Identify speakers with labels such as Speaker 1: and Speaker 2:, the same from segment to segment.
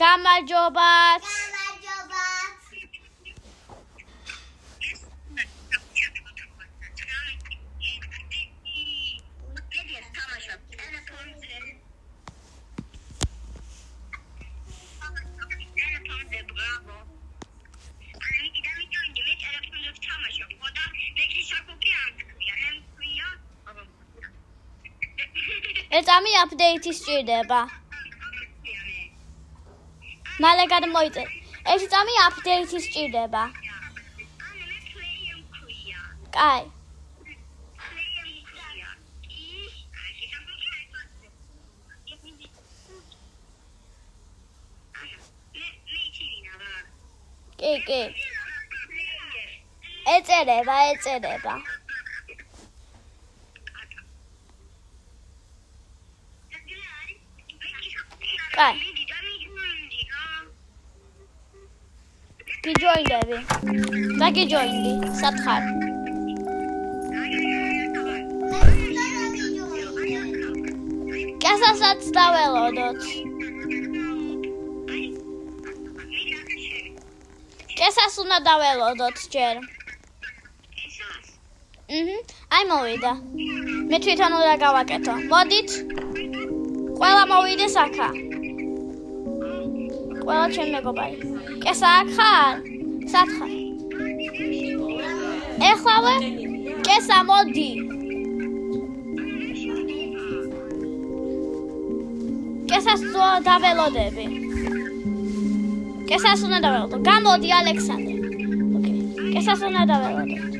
Speaker 1: გამარჯობათ. ეწამი აპდეიტი სჭირდება. მალე გადმოიწე. ეს წამი აპდეიტი სჭირდება. კაი. კი. ეწერება. კაი. გიჯოინდები. და გიჯოინდი. სათხარ. კასასაც დაველოდოთ. კასას უნდა დაველოდოთ ჯერ. აი მოვიდა. მე თვითონ უნდა გავაკეთო. მოდით. ყველა მოვიდეს აქა. ყველა ჩემ მეგობარი. კესა აქ ხარ? სათხარ. ეხლავე? კესა მოდი. კესას დაველოდები. კესას უნდა დაველოდო. გამოდი ალექსანდრე. ოკეი. კესას უნდა დაველოდოთ.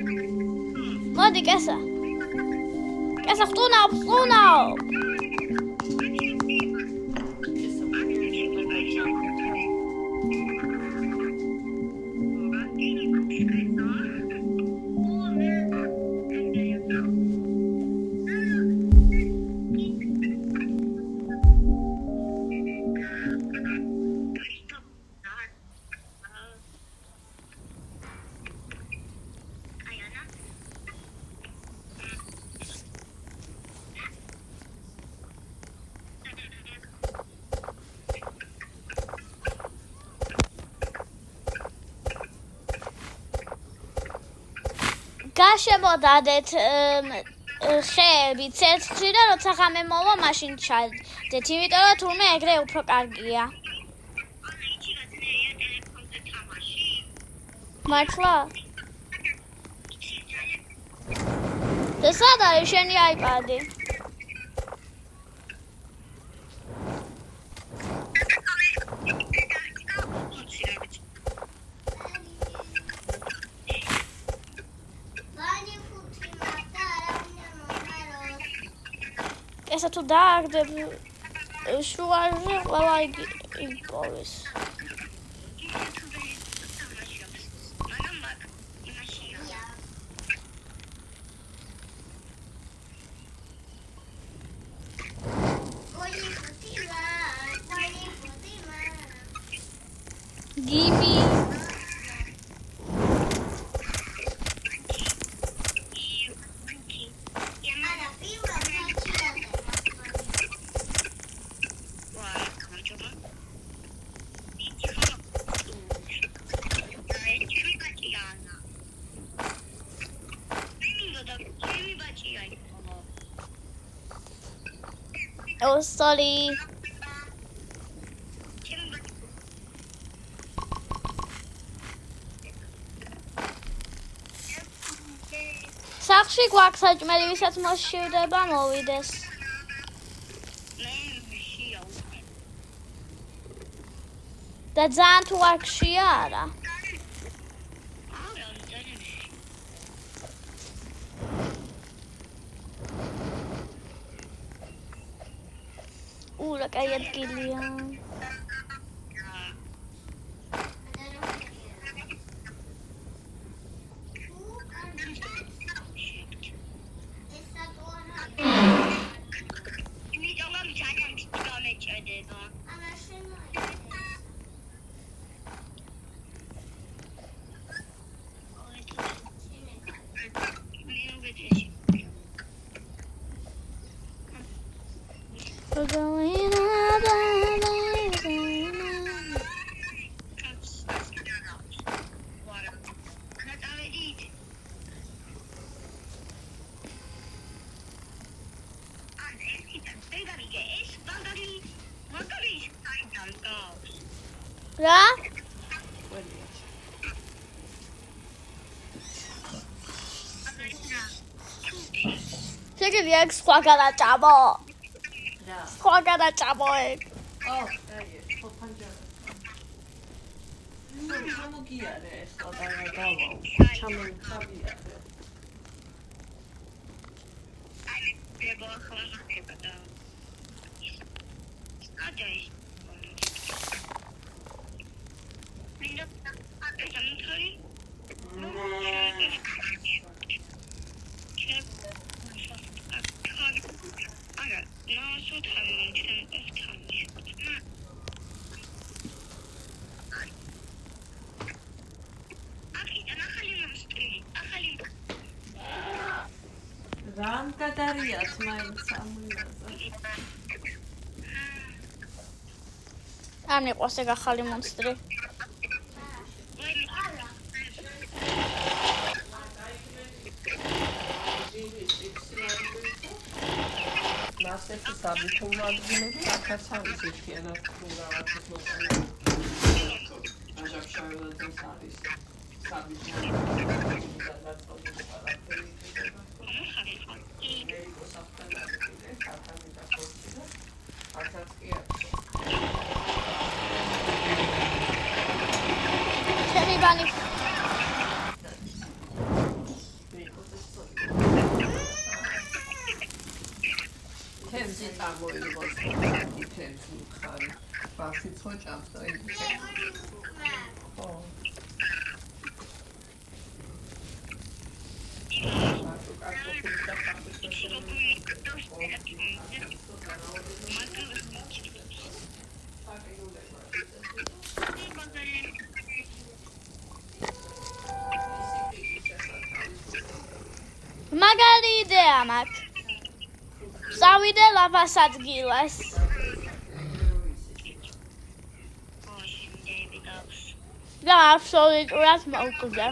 Speaker 1: მოდი კესა. კესა ხტუნაო. შემოდადეთ ხეები ცეცხლში და როცა ღამე მოვა მაშინ ჩადეთ, იმიტომ რომ თურმე ეგრე უფრო კარგია. მართლა? და სად არის შენი აიპადი? ესა თუ დააგდებ შუაზე ყველა იპოვეს. Gimme. Oh, sorry. სახში გვაქვს საჭმელი, ვისაც მოსჭირდება მოვიდეს. და ძალიან თუ არ გშია არა. რა კაი ადგილია. We're going up. რა? შეგიძლია ეგ სხვა გადაჭამო.
Speaker 2: რა?
Speaker 1: სხვა გადაჭამო ეგ.
Speaker 2: ხო, ფანჯარა. ჩამოგიარე ეს და დავა. ჩამოიხაბიარე. რამ გადარიათ მაინც ამილაზე?
Speaker 1: არ მიყვარს ეგ ახალი მონსტრი.
Speaker 2: მასეთი საბუთო მაგინები აქაც არის ერთიანად რაღაცის მოწამე. აჟაფშავედაც არის საბუთო მაგინები და ნაწილი პარაფერი.
Speaker 1: ჩემი
Speaker 2: თემზი წამოიღოს თემზი ხარი ბავშვი წოჭამს და იგი ხო
Speaker 1: მაგარი იდეა მაქვს. წავიდე ლაბას ადგილას. და აბსოლუტურად მოვკვდა.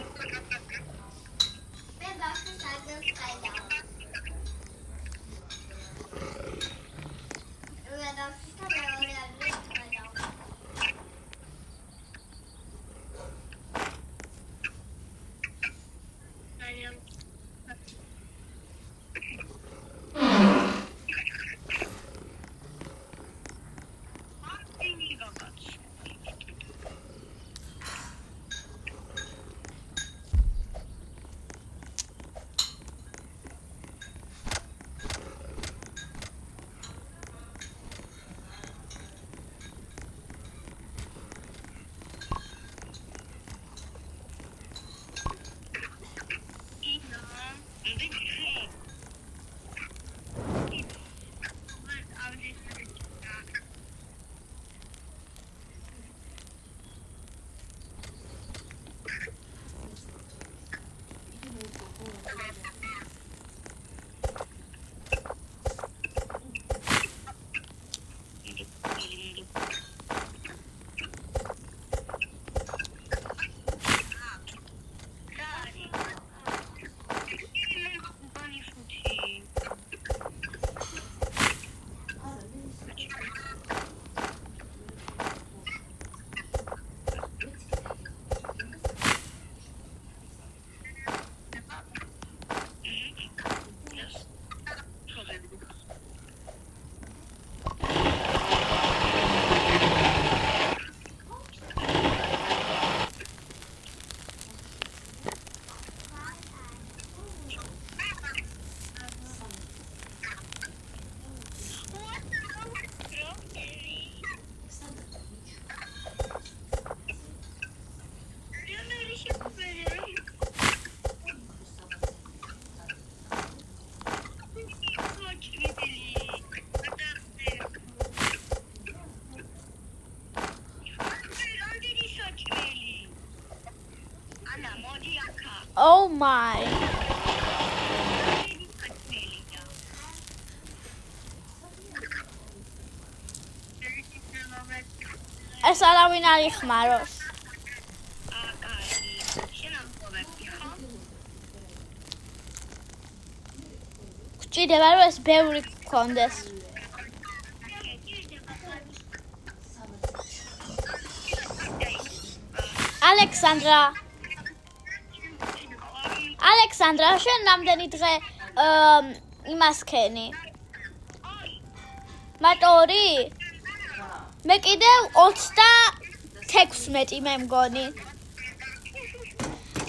Speaker 1: Oh my. ეს არავინ არ იხმაროს. გჭირდება რომ ეს ბევრი გქონდეს. ალექსანდრა, შენ რამდენი დღე იმას ქენი? მატორი? მე კიდევ 36 მე მგონი.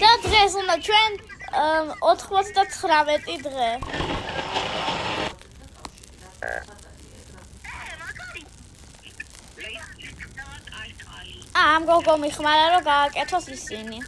Speaker 1: და დღეს უნდა ჩვენ 99 დღე. ამ გოგო მიხმარა რომ გააკეთოს ისინი.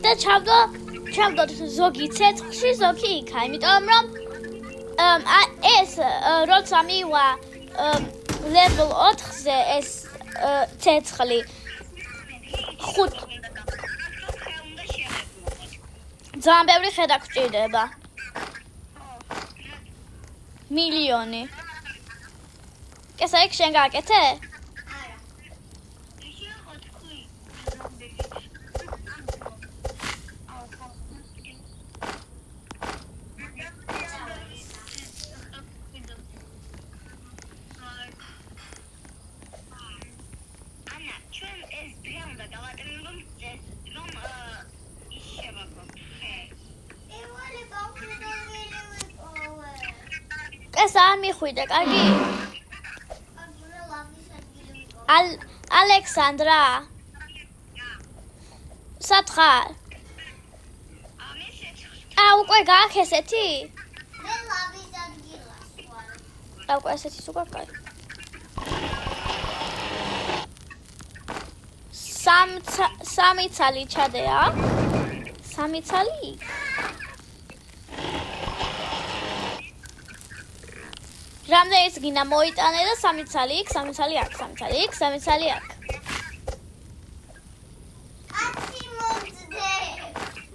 Speaker 1: და ჩავდოთ ზოგი ცეცხლში, ზოგი იქა, იმიტომ რომ ეს როცა მივა level 4-ზე ეს ცეცხლი 5 ძალიან ბევრი ხედა გჭირდება. მილიონი. კესაიქ შენ გააკეთე? ეს არ მიხვიდე, კარგი? ალექსანდრა. სათხარ. უკვე გააქ ესეთი?
Speaker 3: მე ლავის ადგილას ვარ.
Speaker 1: უკვე ესეთი სულ გააკეთე. სამი ცალი ჩადეა? სამი ცალი? რამდენიც გინდა მოიტანე და სამი ცალი იქ, სამი ცალი აქ, სამი ცალი იქ, სამი ცალი აქ.
Speaker 3: აცი მომძდე.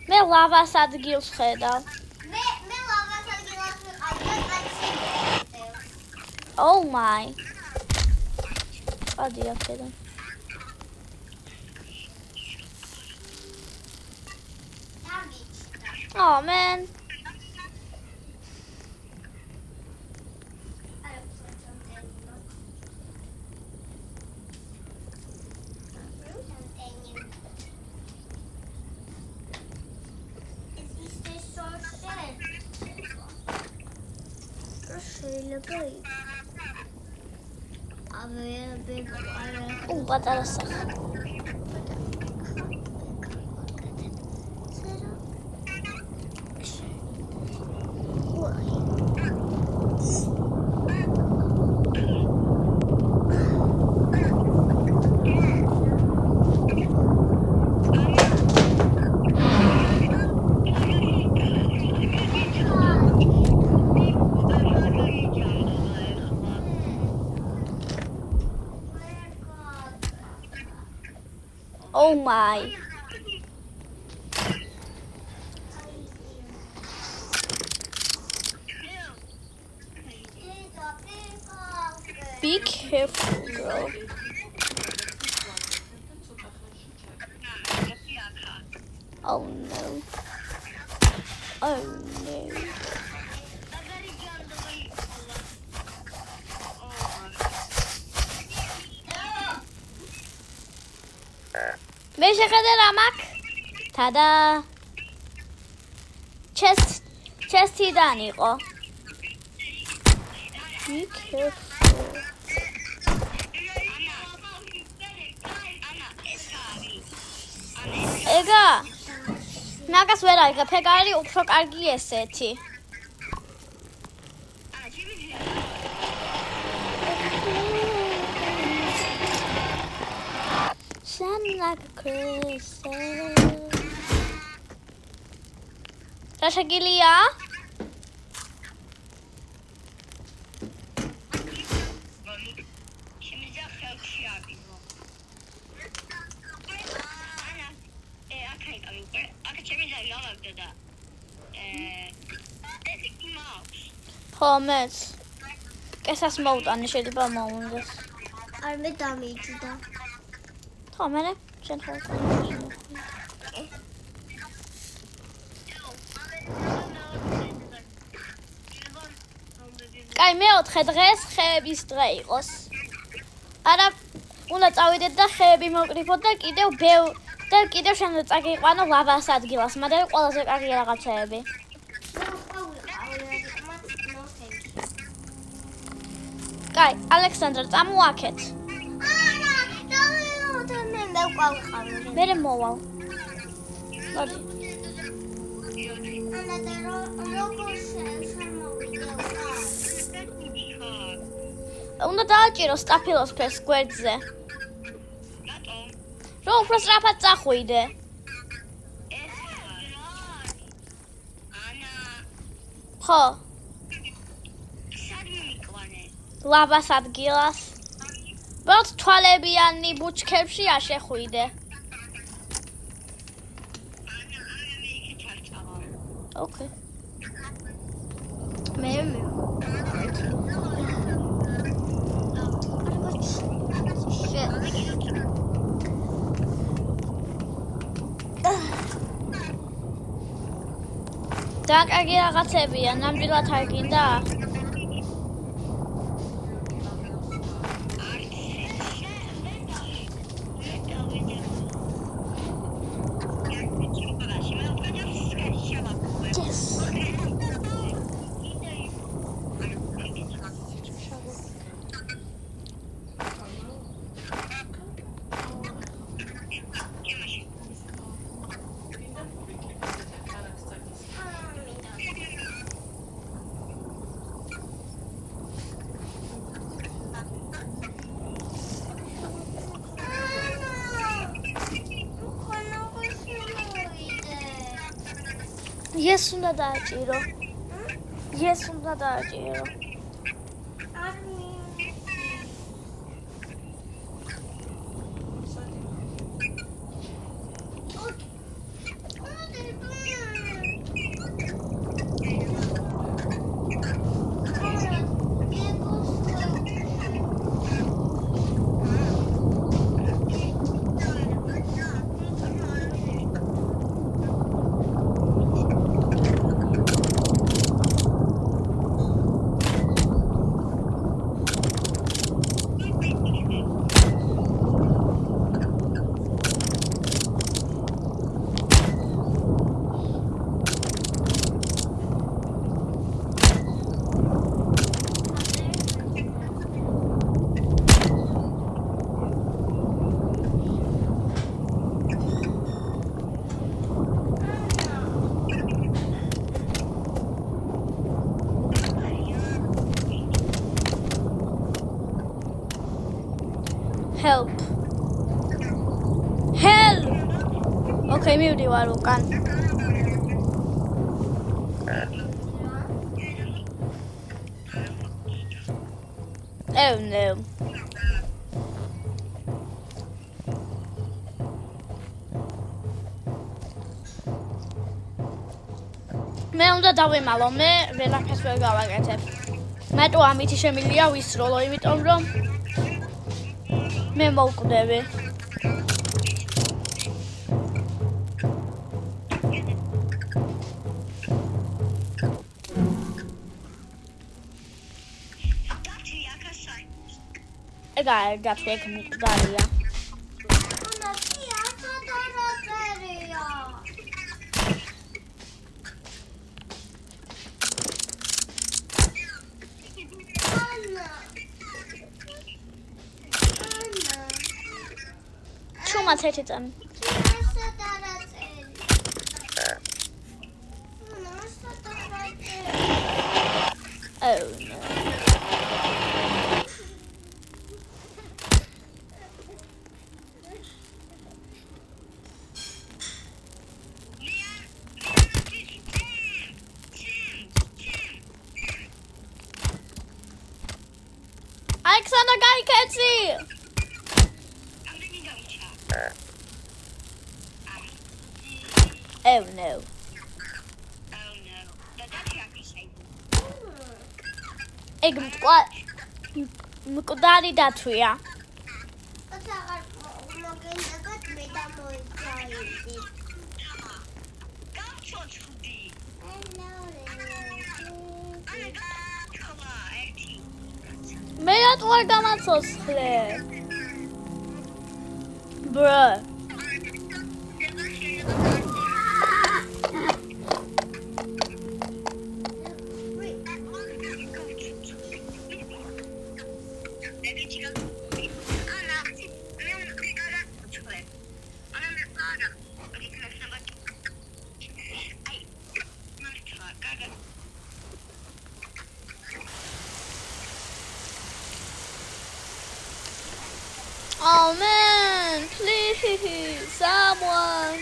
Speaker 1: მე ლავას ადგილს ხედავ.
Speaker 3: მე ლავას ადგილას ვიყავ და აცი მომძდე.
Speaker 1: Oh my. ადი აქედან. Oh man. პატარა სახე. Oh my. Be careful, girl. Oh no. Oh no. მე შეხედე რამაკ? თადა. ჩესტიდან იყო. Be careful. მაგას ვერ აიღებ, ეგ არის უფრო კარგი ესეთი. Shine like a crystal. რა შეგილია? Pomec. Esas mowdani შეიძლება მოვუნდეს.
Speaker 3: არ მე დამიჯდა.
Speaker 1: ხო, მე შენ ხო. კაი, მეოთხე დღეს ხეების დღე იყოს. არა, უნდა წავიდეთ და ხეები მოკრიფოთ და კიდევ შენ წაგიყვანო ლავას ადგილას, მაგრამ ყველაზე კარგი რაღაცეები. კაი, ალექსანდრა, წამოაქეთ. მე მოვალ. მოდი. უნდა დააჭირო სტაფილოსფერს გვერდზე. რომ უფრო სწრაფად წახვიდე. ხო. ლავას ადგილას. ბოლოს თვალებიანი ბუჩქებში არ შეხვიდე. Okay. მე და კარგი რაღაცებია, ნამდვილად არ გინდა? Yes, უნდა დააჭირო. Yes, უნდა დააჭირო. Help. Help. Okay, მივდივარ უკან. Oh no. მე უნდა დავემალო, მე ვერაფერს ვერ გავაკეთებ. მარტო ამითი შემიძლია ვისროლო, იმიტომ რომ მე მოვკვდები. ეგა გაფიქ მკვდარია. ჩუმაც ერთი წამი. Oh no. Alexander გაიქეცი. Oh no. ეგ მკვდარი დათვია.
Speaker 3: ოცა აღარ მოგენდაგოთ მე და მოიძაიდი.
Speaker 4: გავჩოჩხდი.
Speaker 1: მე რატო არ გამაცოცხლე? Bro. Oh man, please, someone.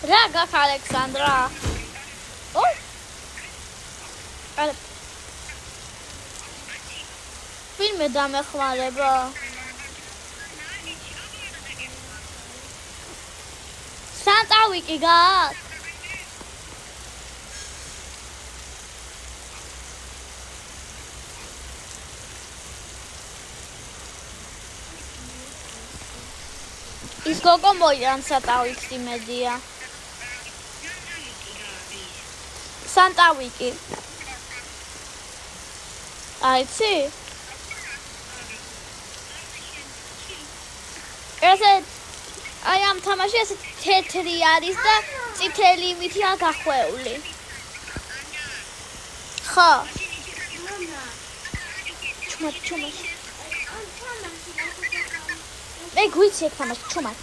Speaker 1: Raga, Alexandra. Oh! Filme დამეხმარება. Santa Wiki გააქვს? ის გოგო მოიდან Santa Wiki იმედია. Santa Wiki. აიცი? ესე აი ამ თამაში ესე თეთრი არის და წითელი მითია გახვეული. ხო. ჩუმად. მე გვიცი ეგ თამაში ჩუმად.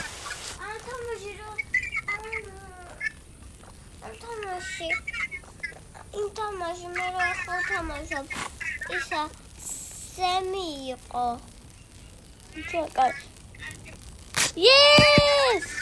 Speaker 3: თამაში მე რა ხო თამაშობ ისა სემი იყო
Speaker 1: ჩაკარ Yes!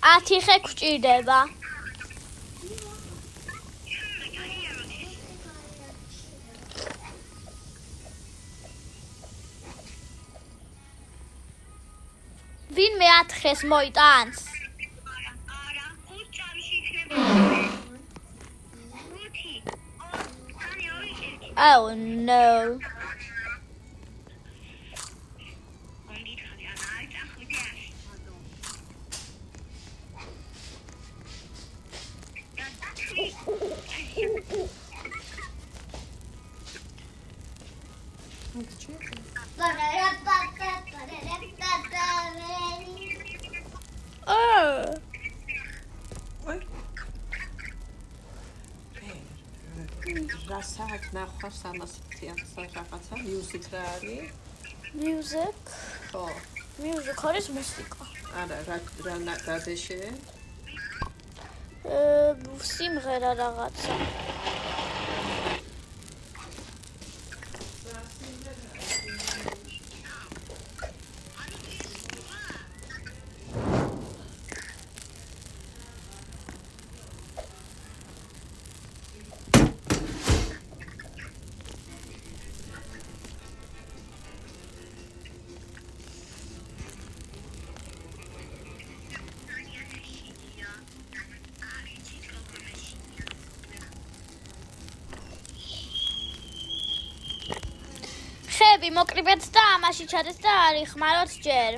Speaker 1: ათიხე გვჭირდება. ვინმე 4-ს მოიტანს?
Speaker 4: არა, 5 წამში იქნება. 5.
Speaker 1: Oh no.
Speaker 2: Rasaat ნახვა 300-იან რაღაცა music რა არის?
Speaker 1: Music?
Speaker 2: ხო.
Speaker 1: Music არის მუსიკა.
Speaker 2: არა, რა დეშე?
Speaker 1: სიმღერა რაღაცა. ხეები მოკრიბეთ და ამაში ჩადეს და არ იხმაროთ ჯერ.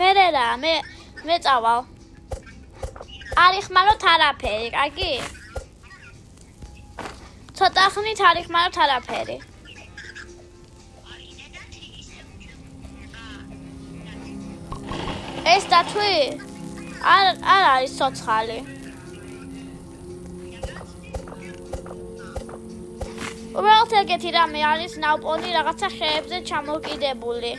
Speaker 1: მერე რა, მე წავალ. არ იხმაროთ არაფერი, კარგი? ცოტა ხნით არ იხმაროთ არაფერი. ეს დათვი? არ არის ცოცხალი. უბრალოდ ეგეთი რამე არის ნაუპონი რაღაცა ხეებზე ჩამოკიდებული.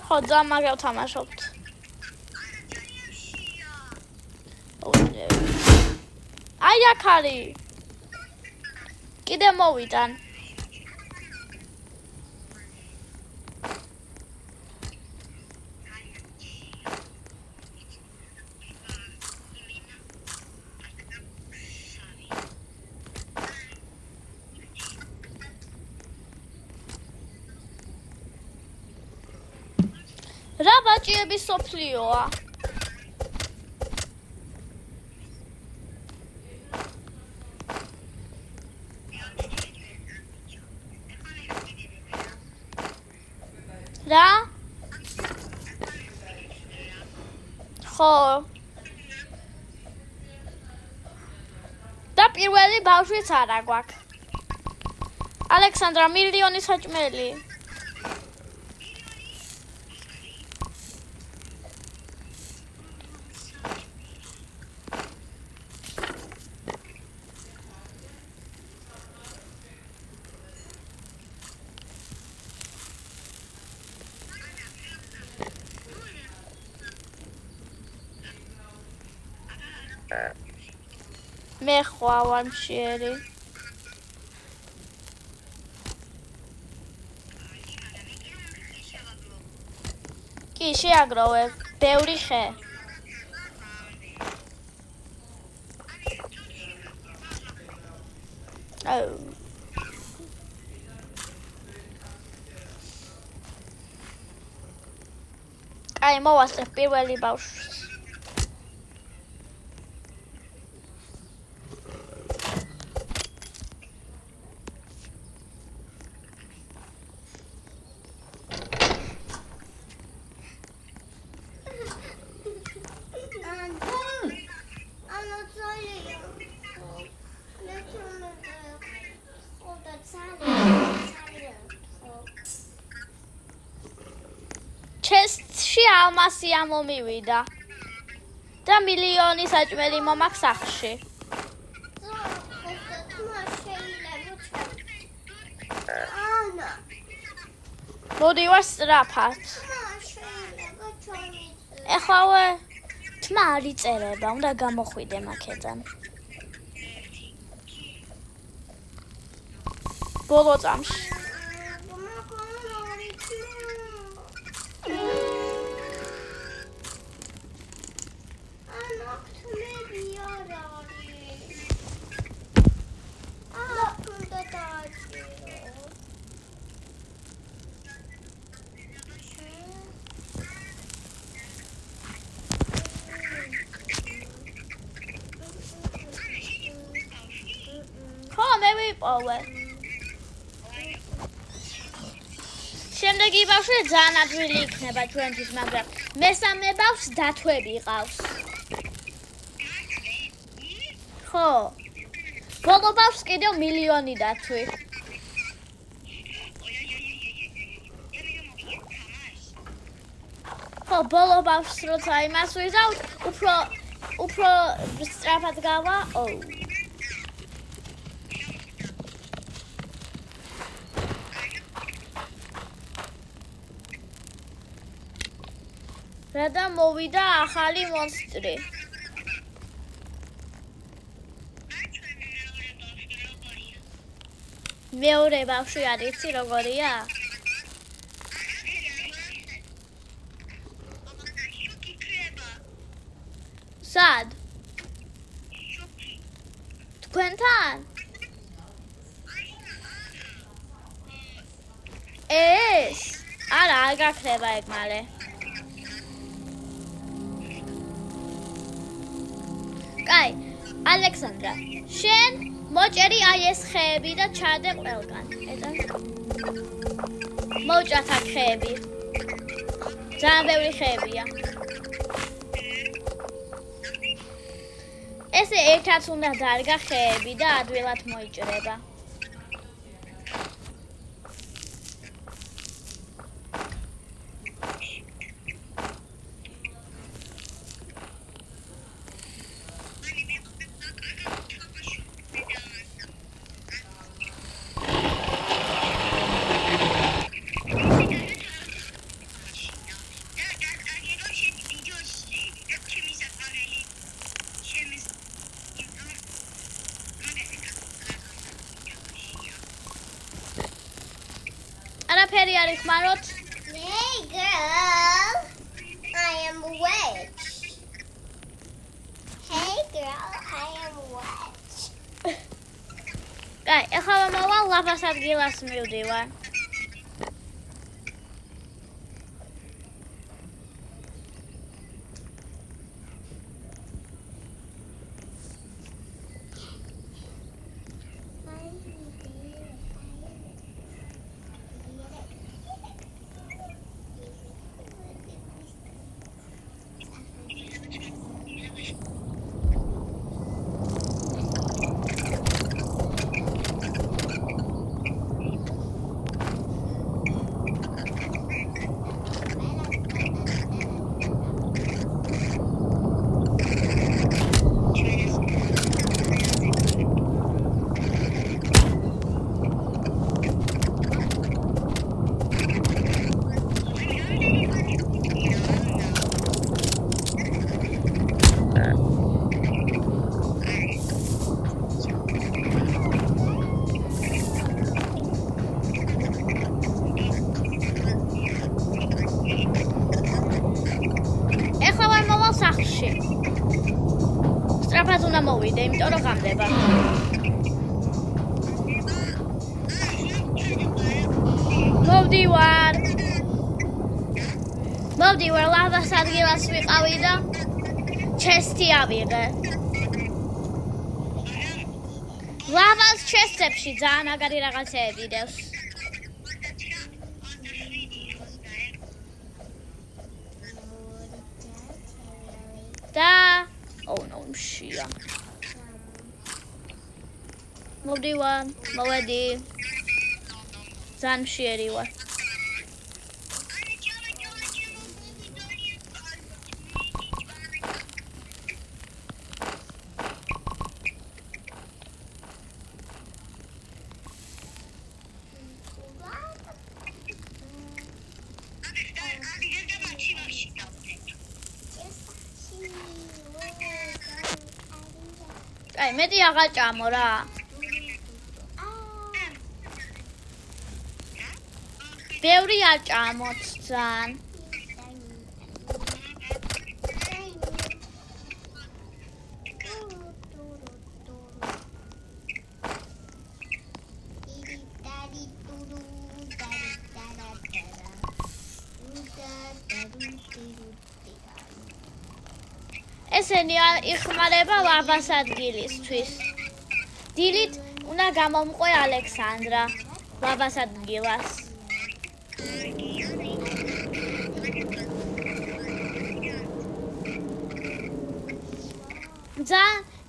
Speaker 1: ხო, ძამაგევ თამაშობთ. აი აქ არის. კიდე მოვიტან. რა ბაჭიების სოფლიოა? რა? ხო. და პირველი ბავშვიც არა გვაქვს. ალექსანდრა მილიონი საჭმელი. მე ხვავარ მშიერი. კი, შეაგროვე, ბევრი ხე. კაი, მოვასწრებ პირველი ბავშვს. ჩესტში ალმასი ამომივიდა და მილიონი საჭმელი მომაქვს სახლში. მოდი ვარ სწრაფად. ეხლავე თმა არ იწერება, უნდა გამოხვიდე მაქედან. ბოლო წამში. ხო, მე ვიპოვე. შემდეგი ბავშვი ძალიან ადვილი იქნება ჩვენთვის, მაგრამ მესამე ბავშვს დათვები ყავს. ხო. ბოლო ბავშვს კიდევ მილიონი დათვი. ხო, ბოლო ბავშვს როცა იმას ვიზავთ, უფრო სწრაფად გავა. რა და მოვიდა ახალი მონსტრი. მეორე ბავშვი არ იცი როგორია? სად? თქვენთან? ეს? არა, არ გაქრება ეგ მალე. კაი, ალექსანდრა, შენ მოჭერი აი ეს ხეები და ჩადე ყველგან. ეტა. მოჭათ აქ ხეები. ძალიან ბევრი ხეებია. ესე ერთად უნდა დარგა ხეები და ადვილად მოიჭრება. არაფერი არ იხმაროთ?
Speaker 3: Hey girl, I am witch. Hey girl, I am witch.
Speaker 1: კაი, ახლა მოვალ ლაბას ადგილას მივდივარ. სწრაფად უნდა მოვიდე, იმიტომ რომ გამდება. მოვდივარ, ლავას ადგილას ვიყავი და ჩესტი ავიღე. ლავას ჩესტებში ძალიან მაგარი რაღაცეები დევს. და მშია. მოვდივარ, მოვედი. ძალიან მშიერი ვარ. აი, მეტი აღარ ჭამო რა. ბევრი არ ჭამოთ ძალიან. ესენი იხმარება ლაბას ადგილისთვის. დილით უნდა გამომყვე ალექსანდრა ლაბას ადგილას.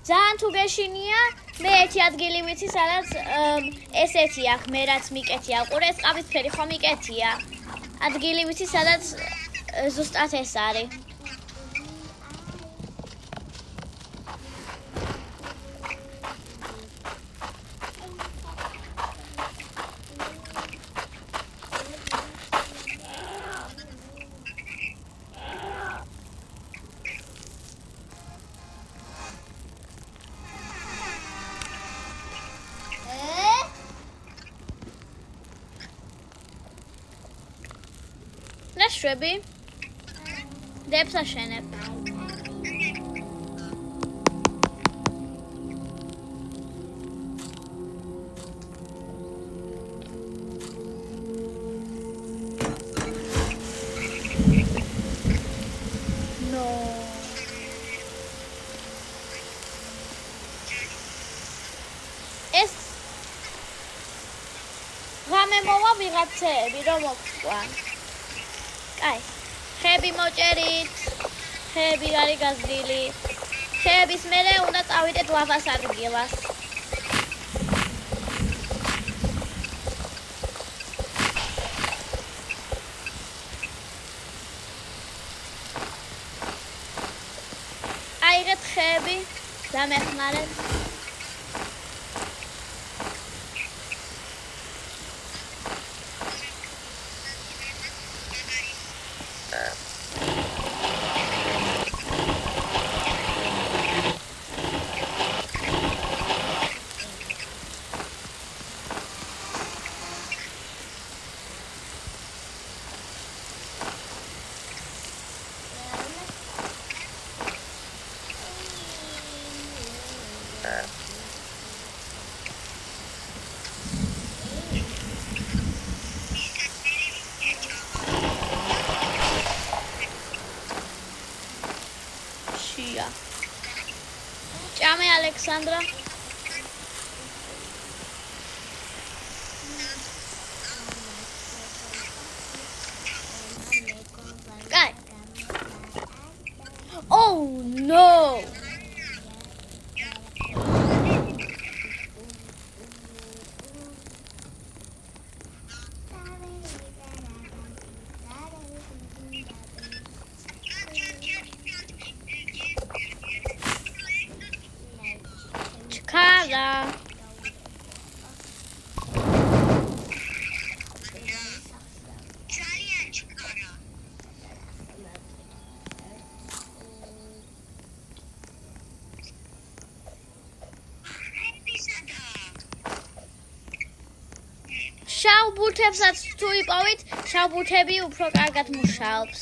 Speaker 1: ძალიან თუ გეშინია, მე ერთი ადგილი ვიცი, სადაც ესეთი აქვს, მე რაც მიკეთია. ყურეს ყავისფერი ხომ მიკეთია. ადგილი ვიცი, სადაც ზუსტად ეს არის. შვები დებს აშენებ. ეს ღამე მოვა ვიღაცები რომ მოგყვან. კაი. ხეები მოჭერით. ხეები არის გაზრდილი. ხეების მერე უნდა წავიდეთ ლავას ადგილას. აიღეთ ხეები, დამეხმარეთ. შია. ჭამე ალექსანდრა. კაი. Oh no. ჩქარა.
Speaker 4: ძალიან ჩქარა.
Speaker 1: შავ ბურთებსაც თუ იპოვით, შავ ბურთები უფრო კარგად მუშაობს.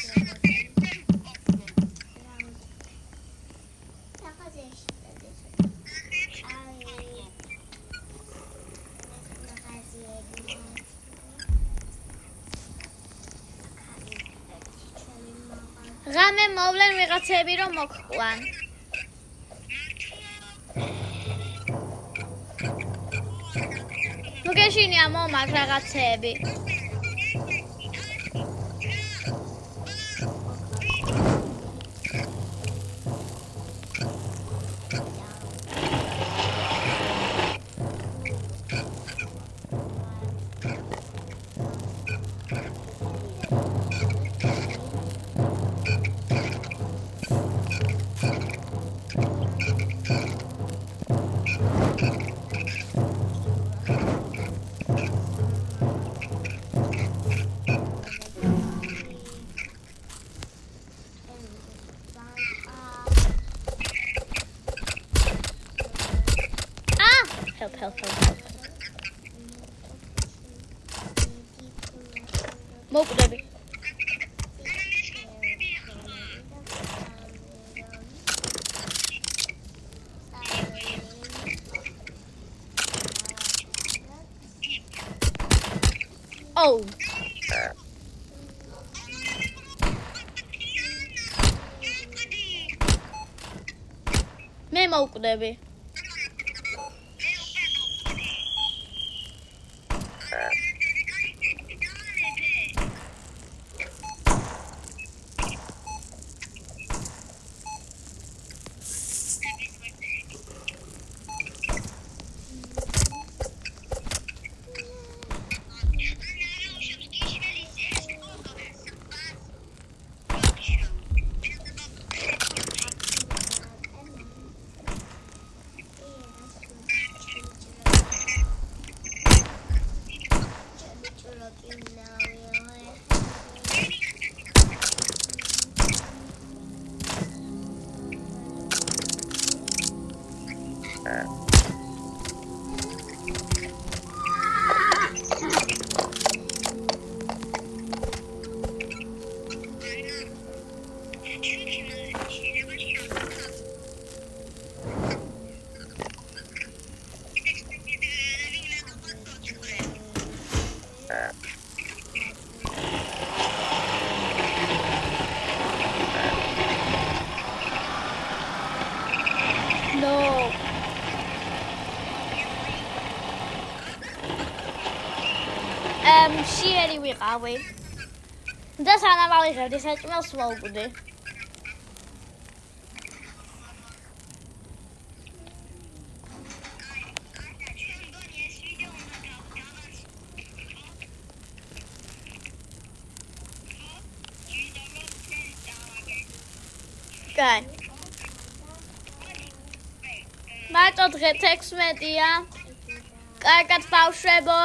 Speaker 1: ღამე მოვლენ ვიღაცები რომ მოგყვან. თუ გეშინია მომაგ რაღაცეები. Help. მოკვდები. Oh. მე მოკვდები. No. მშიერი ვიყავი. და სანამ ავიღებდი საჭმელს მოვკვდი. კაი. მარტო დღე 16-ია. კარგად ბავშვებო.